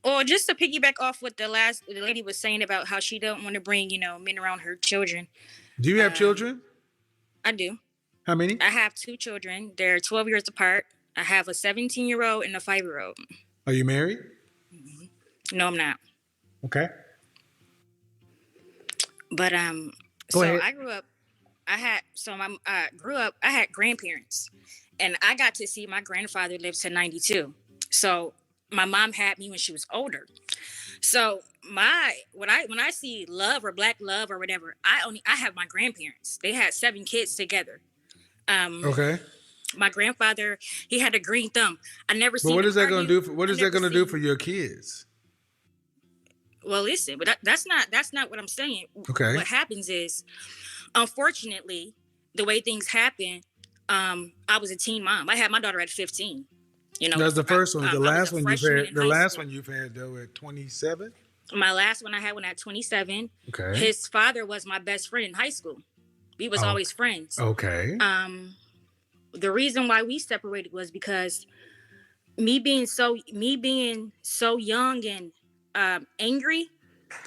Well, just to piggyback off what the lady was saying about how she don't want to bring, men around her children. Do you have Um, children? I do. How many? I have two children. They're 12 years apart. I have a 17-year-old and a 5-year-old. Are you married? No, I'm not. Okay. But Go so ahead. I grew up. I had grandparents, and I got to see my grandfather live to 92. So my mom had me when she was older. So when I see love or black love or whatever, I have my grandparents. They had 7 kids together. Um, Okay. my grandfather, he had a green thumb. I never But seen what him is that going to argue. do for what I is that never going to do seen. for your kids? Well, listen, but that's not what I'm saying. Okay. What happens is, unfortunately, the way things happen, I was a teen mom. I had my daughter at 15. That's the first one. The I was last a one you've freshman had. in The high last school. one you've had though at 27. My last one I had one at 27. Okay. His father was my best friend in high school. We was Oh, always friends. okay. The reason why we separated was because me being so young and angry,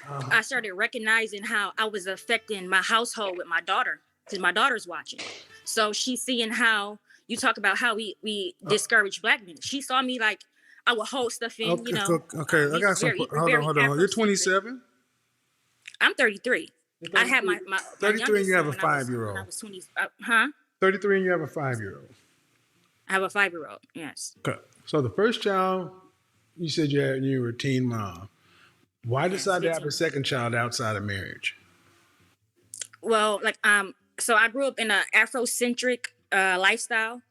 I started recognizing how I was affecting my household with my daughter because my daughter's watching. So she's seeing how you talk about how we discourage black men. She saw me like I would hold stuff in, Okay. Okay. I got some. we're Hold on. very Hold on. You're Afrocentric. 27. I'm 33. I had my 33, and youngest you have son a when I was 5-year-old. 20. 33, and you have a 5-year-old. I have a 5-year-old. Yes. Okay. So the first child, you said you were a teen mom. Why Yes, decide to have 15. a second child outside of marriage? Well, so I grew up in an Afrocentric lifestyle,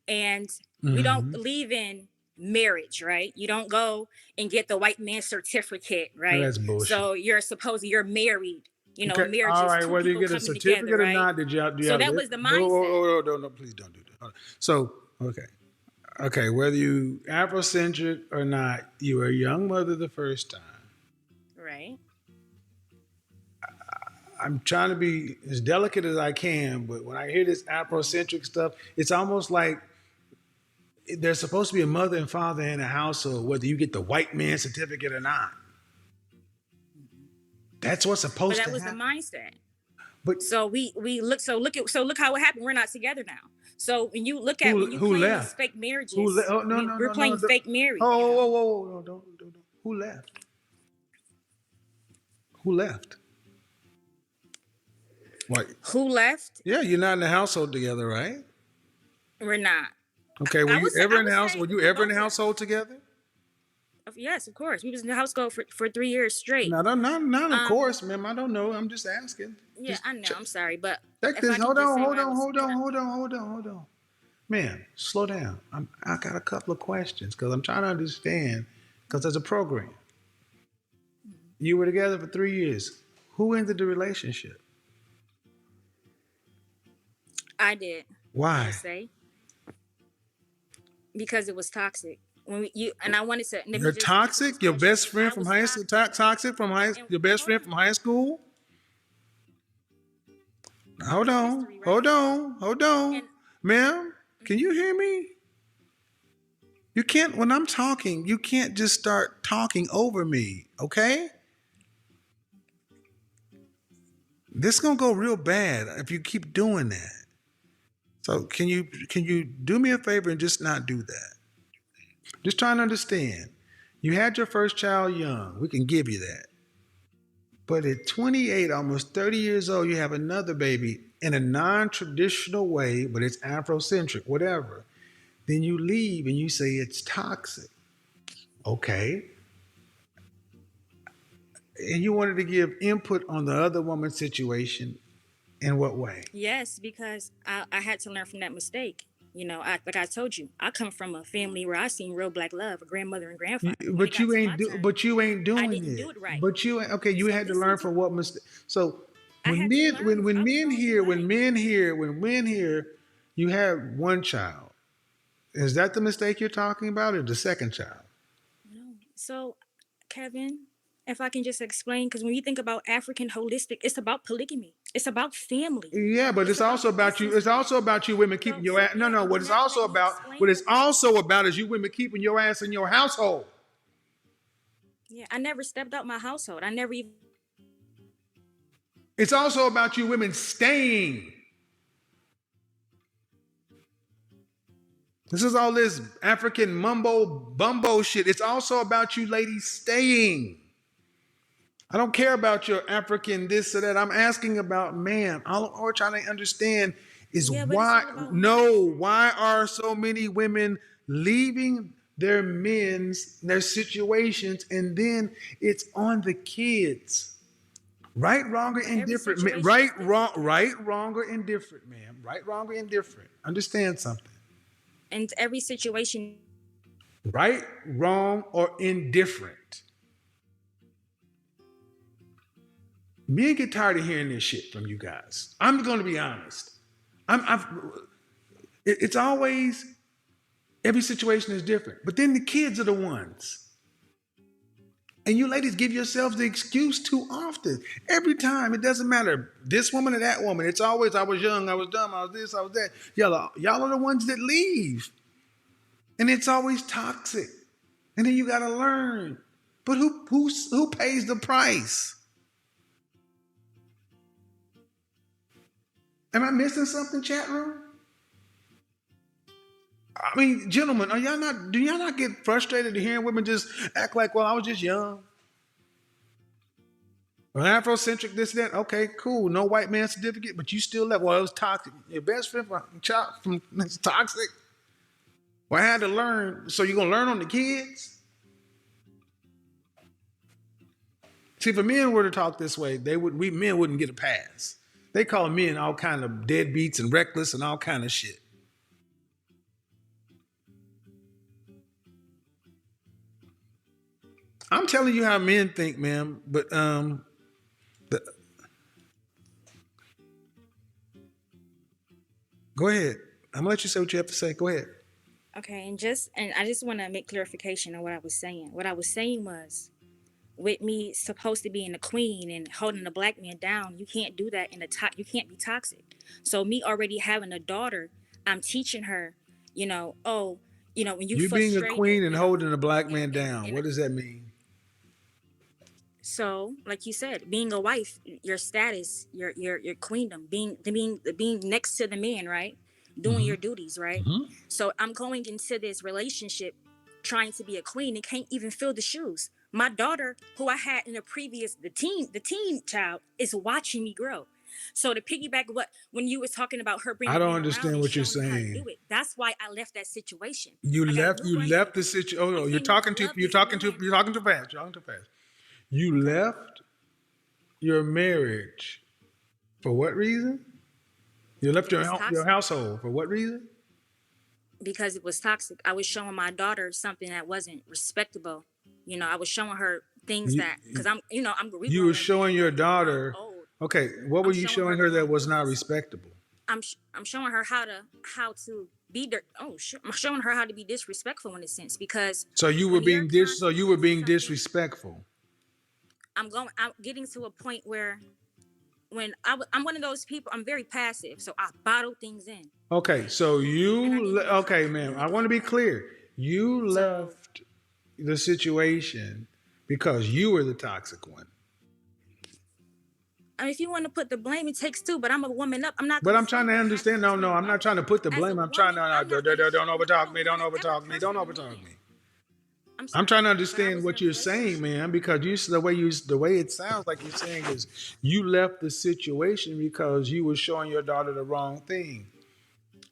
and we don't believe in marriage, right? You don't go and get the white man certificate, Well, right? that's bullshit. So you're married. Okay. Marriage All is right. two Whether you people get a coming together, certificate or right? not, do you So have that this? was the mindset. No, please don't do that. So, okay. Okay. Whether you Afrocentric or not, you were a young mother the first time. Right. I'm trying to be as delicate as I can, but when I hear this Afrocentric stuff, it's almost like there's supposed to be a mother and father in a household, whether you get the white man certificate or not. That's what's But supposed that to was the happen. mindset. But So we look look how it happened. We're not together now. So when you look at when you who playing these left? fake marriages, Oh, no, no, we're no, no. playing fake marriage. Oh, whoa, whoa, whoa, no, don't. Who left? Who left? What? Who left? Yeah, you're not in the household together, right? We're not. Okay, were you ever in the house? say Were you ever in the both household together? Yes, of course. We was in the household for 3 years straight. No, not of course, ma'am. I don't know. I'm just asking. Yeah, Just I know. I'm sorry, but check if I this. can Hold just on, say hold what I on, was, hold on, hold on. Man, slow down. I got a couple of questions because I'm trying to understand because there's a program. You were together for 3 years. Who ended the relationship? I did. Why? Say because it was toxic. I wanted to. You're toxic. Your best friend from high school. Toxic from high. Your best friend from high school. Hold on, ma'am. Can you hear me? You can't. When I'm talking, you can't just start talking over me. Okay? This is gonna go real bad if you keep doing that. So can you do me a favor and just not do that? Just trying to understand. You had your first child young. We can give you that. But at 28, almost 30 years old, you have another baby in a non-traditional way, but it's Afrocentric, whatever. Then you leave and you say it's toxic. Okay. And you wanted to give input on the other woman's situation. In what way? Yes, because I had to learn from that mistake. Like I told you, I come from a family where I seen real black love, a grandmother and grandfather. But you ain't doing I didn't it. do it right. But you ain't okay. You So had to learn from what mistake. So I when had to men learn. when I was men going hear through when life. men hear you have one child, is that the mistake you're talking about, or the second child? No. So, Kevin, if I can just explain, because when you think about African holistic, it's about polygamy. It's about family. Yeah, but it's also about you. It's also about you women keeping your ass. No. What it's also about. What it's also about is you women keeping your ass in your household. Yeah, I never stepped out my household. I never even. It's also about you women staying. This is all this African mumbo bumbo shit. It's also about you ladies staying. I don't care about your African this or that. I'm asking about man. All we're trying to understand is Yeah, but it's why, all about no, mindset. why are so many women leaving their men's, their situations, and then it's on the kids. Right, wrong, or Every indifferent. situation Right, is wrong, different, right, Cash. wrong, or indifferent, ma'am. Right, wrong, or indifferent. Understand something. And every situation. Right, wrong, or indifferent. Men get tired of hearing this shit from you guys. I'm going to be honest. I've it's always every situation is different. But then the kids are the ones. And you ladies give yourselves the excuse too often. Every time, it doesn't matter this woman or that woman. It's always I was young, I was dumb, I was this, I was that. Y'all are the ones that leave. And it's always toxic. And then you gotta learn. But who pays the price? Am I missing something, chat room? I mean, gentlemen, do y'all not get frustrated to hearing women just act like, well, I was just young? Well, Afrocentric, this, that. Okay, cool. No white man certificate, but you still left. Well, it was toxic. Your best friend from it's toxic. Well, I had to learn. So you're gonna learn on the kids? See, if men were to talk this way, we men wouldn't get a pass. They call men all kind of deadbeats and reckless and all kind of shit. I'm telling you how men think, ma'am. But the, go ahead. I'm gonna let you say what you have to say. Go ahead. Okay, and I just want to make clarification on what I was saying. What I was saying was, with me supposed to being a queen and holding the black man down, you can't do that in a you can't be toxic. So me already having a daughter, I'm teaching her, oh, when you You being a frustrated, queen and holding a black and man down. and What does that mean? so like you said, being a wife, your status, your queendom, being next to the man, right? Doing Mm-hmm. your duties, right? Mm-hmm. So I'm going into this relationship trying to be a queen and can't even fill the shoes. My daughter, who I had in the previous the teen child, is watching me grow. So to piggyback what when you was talking about her I bringing don't men around understand and what you're showing them how to do saying. it, that's why I left that situation. You I got a left. new You left the grandbaby. situation. Oh I no, you're can't even talking too. love this man. You're talking too fast. You're talking too fast. You Okay. left your marriage for what reason? You left It was your toxic household for what reason? because it was toxic. I was showing my daughter something that wasn't respectable. I was showing her things You that because we you were grown women, showing your we grown daughter. old. Okay, what were I'm you showing showing her her the that wrong was not things. respectable? I'm showing her how to be I'm showing her how to be disrespectful in a sense because So you were when you're being so you constantly were into being something, disrespectful. I'm getting to a point where when I'm one of those people, I'm very passive, so I bottle things in Okay, so and I need to be okay, I ma'am. need I to want be to be quiet. clear. You So left the situation because you were the toxic one. I mean, if you want to put the blame, it takes two. But I'm a woman up. I'm not But gonna I'm trying say to what happened understand. No, no, between I'm not both. trying to put the As a blame. I'm trying woman, to I'm not gonna don't how overtalk a me. Don't woman ever overtalk me. pressure Don't the overtalk man. me. I'm I'm trying sorry, to but I understand was in what a you're saying, relationship. man, because the way it sounds like you're saying is you left the situation because you were showing your daughter the wrong thing.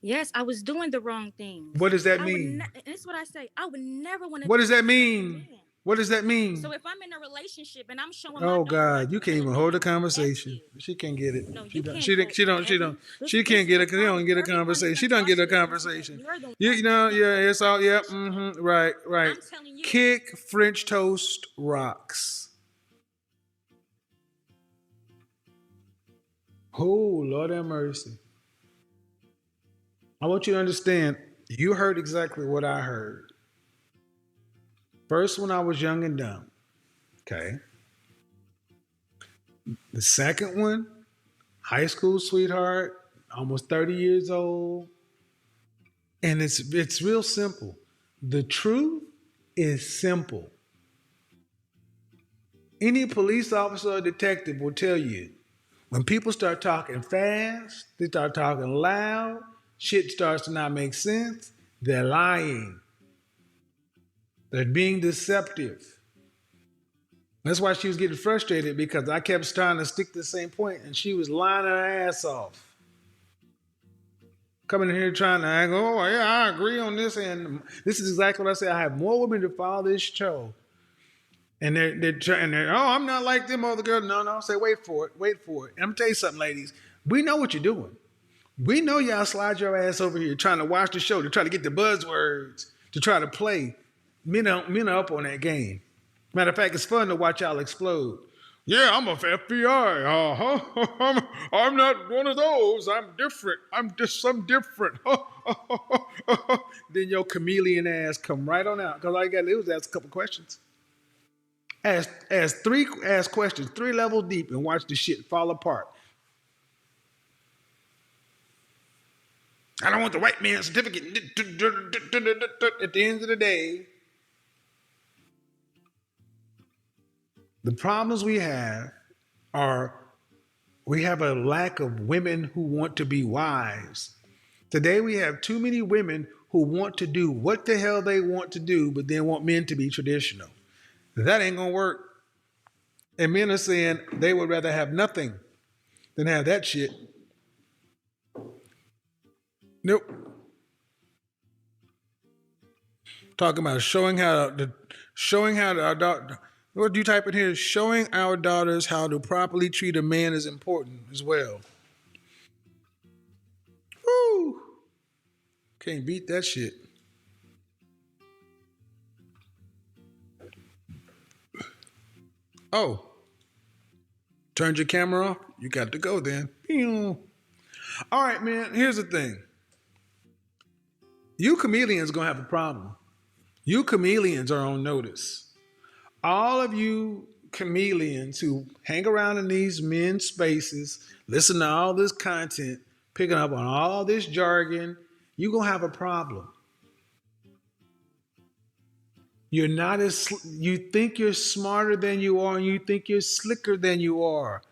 Yes, I was doing the wrong What things. does that I would, mean? and this is what I say. I would never want to What does that disrespect a mean? man. What does that So mean? if I'm in a relationship and I'm showing my Oh daughter how God, to you can't be a even hold a man, F conversation. you. She can't get it. No, She you don't. can't hold She don't. this. She This can't is get a it. She don't private. get a Everyone is conversation. in She don't get a private in this space. conversation. You're the You one know, not yeah, holding it's all. Yep. conversation. Right. Right. I'm telling you. Kick French toast rocks. Oh Lord have mercy. I want you to understand. You heard exactly what I heard. First, when I was young and dumb. Okay. The second one, high school sweetheart, almost 30 years old. And it's real simple. The truth is simple. Any police officer or detective will tell you when people start talking fast, they start talking loud, shit starts to not make sense, they're lying. They're being deceptive. That's why she was getting frustrated because I kept trying to stick to the same point and she was lying her ass off. Coming in here trying to act, oh, yeah, I agree on this. And this is exactly what I said. I have more women to follow this show. And they're trying, oh, I'm not like them other girls. No, no, say, wait for it, wait for it. And I'm going to tell you something, ladies. We know what you're doing. We know y'all slide your ass over here trying to watch the show, to try to get the buzzwords, to try to play. Men are up on that game. Matter of fact, it's fun to watch y'all explode. Yeah, I'm a FBI. I'm not one of those. I'm different. I'm different. Then your chameleon ass come right on out. Because all you got to do is ask a couple questions. Ask questions 3 levels deep and watch the shit fall apart. I don't want the white man's certificate. At the end of the day, the problems we have are we have a lack of women who want to be wives. Today we have too many women who want to do what the hell they want to do, but then want men to be traditional. That ain't gonna work. And men are saying they would rather have nothing than have that shit. Nope. Talking about showing how our daughter. What do you type in here? Showing our daughters how to properly treat a man is important as well. Woo! Can't beat that shit. Oh, turned your camera off? You got to go then. All right, man. Here's the thing. You chameleons gonna have a problem. You chameleons are on notice. All of you chameleons who hang around in these men's spaces, listen to all this content, picking up on all this jargon, you're going to have a problem. You're not you think you're smarter than you are, and you think you're slicker than you are.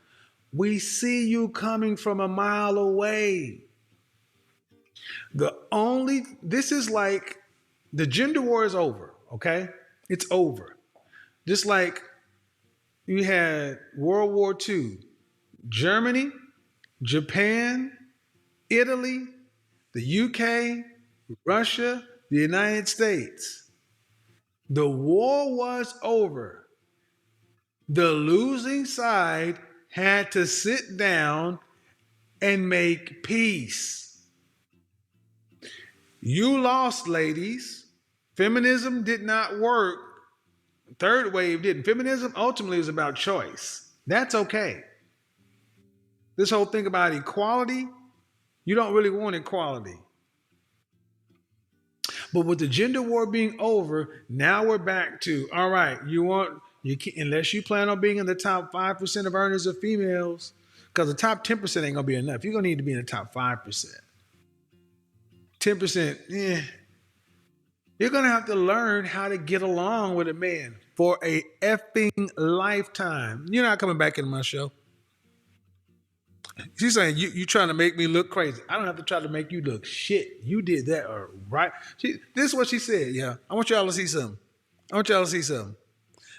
We see you coming from a mile away. This is like the gender war is over, okay? It's over. Just like you had World War II, Germany, Japan, Italy, the UK, Russia, the United States. The war was over. The losing side had to sit down and make peace. You lost, ladies. Feminism did not work. Third wave didn't. Feminism ultimately is about choice. That's okay. This whole thing about equality, you don't really want equality. But with the gender war being over, now we're back to all right. You can't, unless you plan on being in the top 5% of earners of females, because the top 10% ain't gonna be enough. You're gonna need to be in the top 5%. 10%, yeah. You're gonna have to learn how to get along with a man for a effing lifetime. You're not coming back in my show. She's saying you trying to make me look crazy. I don't have to try to make you look shit. You did that right. This is what she said. Yeah, I want y'all to see something. I want y'all to see something.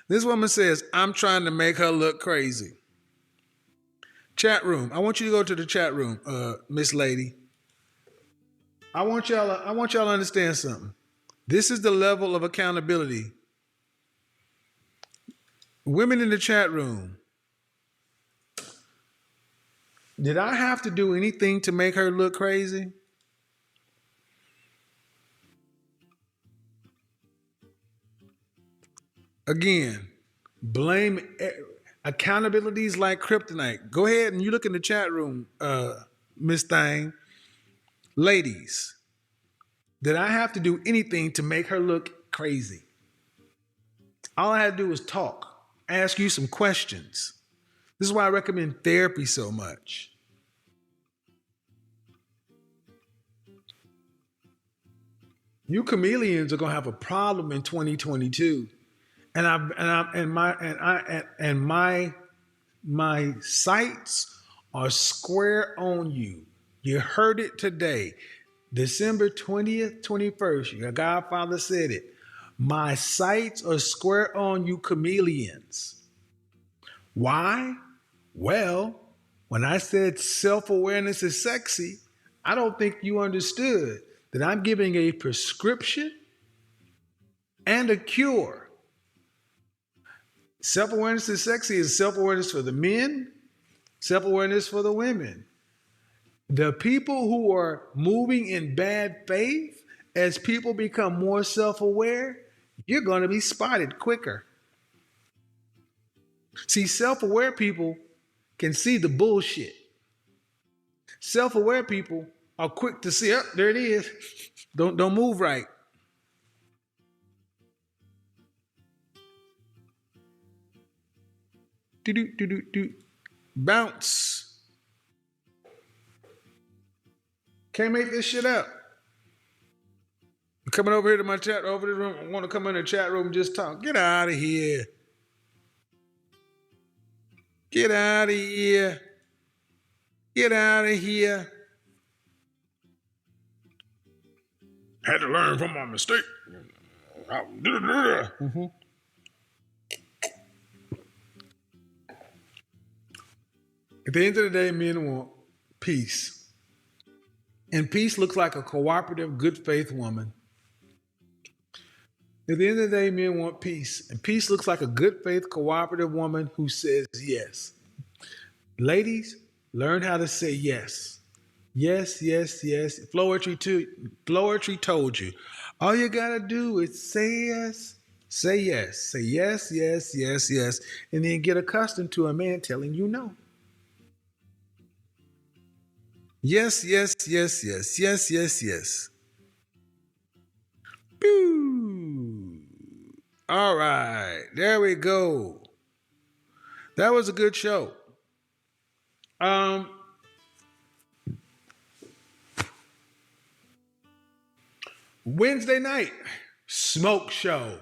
This woman says I'm trying to make her look crazy. Chat room. I want you to go to the chat room, Miss Lady. I want y'all to understand something. This is the level of accountability. Women in the chat room. Did I have to do anything to make her look crazy? Again, blame accountability is like kryptonite. Go ahead and you look in the chat room, Miss Thang. Ladies, did I have to do anything to make her look crazy? All I had to do was talk, ask you some questions. This is why I recommend therapy so much. You chameleons are going to have a problem in 2022. My sights are square on you. You heard it today. December 20th, 21st. Your godfather said it. My sights are square on you chameleons. Why? Well, when I said self awareness is sexy, I don't think you understood that I'm giving a prescription and a cure. Self awareness is sexy is self awareness for the men, self awareness for the women. The people who are moving in bad faith, as people become more self aware, you're going to be spotted quicker. See, self aware people can see the bullshit. Self aware people are quick to see, oh, there it is. Don't move right. Do do do do do. Bounce. Can't make this shit up. Coming over here to my chat, over the room. I want to come in the chat room and just talk. Get out of here. Get out of here. Get out of here. Had to learn from my mistake. Mm-hmm. At the end of the day, men want peace. And peace looks like a cooperative, good faith woman. At the end of the day, men want peace. And peace looks like a good faith, cooperative woman who says yes. Ladies, learn how to say yes. Yes, yes, yes. Floetry told you. All you gotta do is say yes. Say yes. Say yes, yes, yes, yes. And then get accustomed to a man telling you no. Yes, yes, yes, yes, yes, yes, yes. Pew. All right. There we go. That was a good show. Um, Wednesday night, smoke show.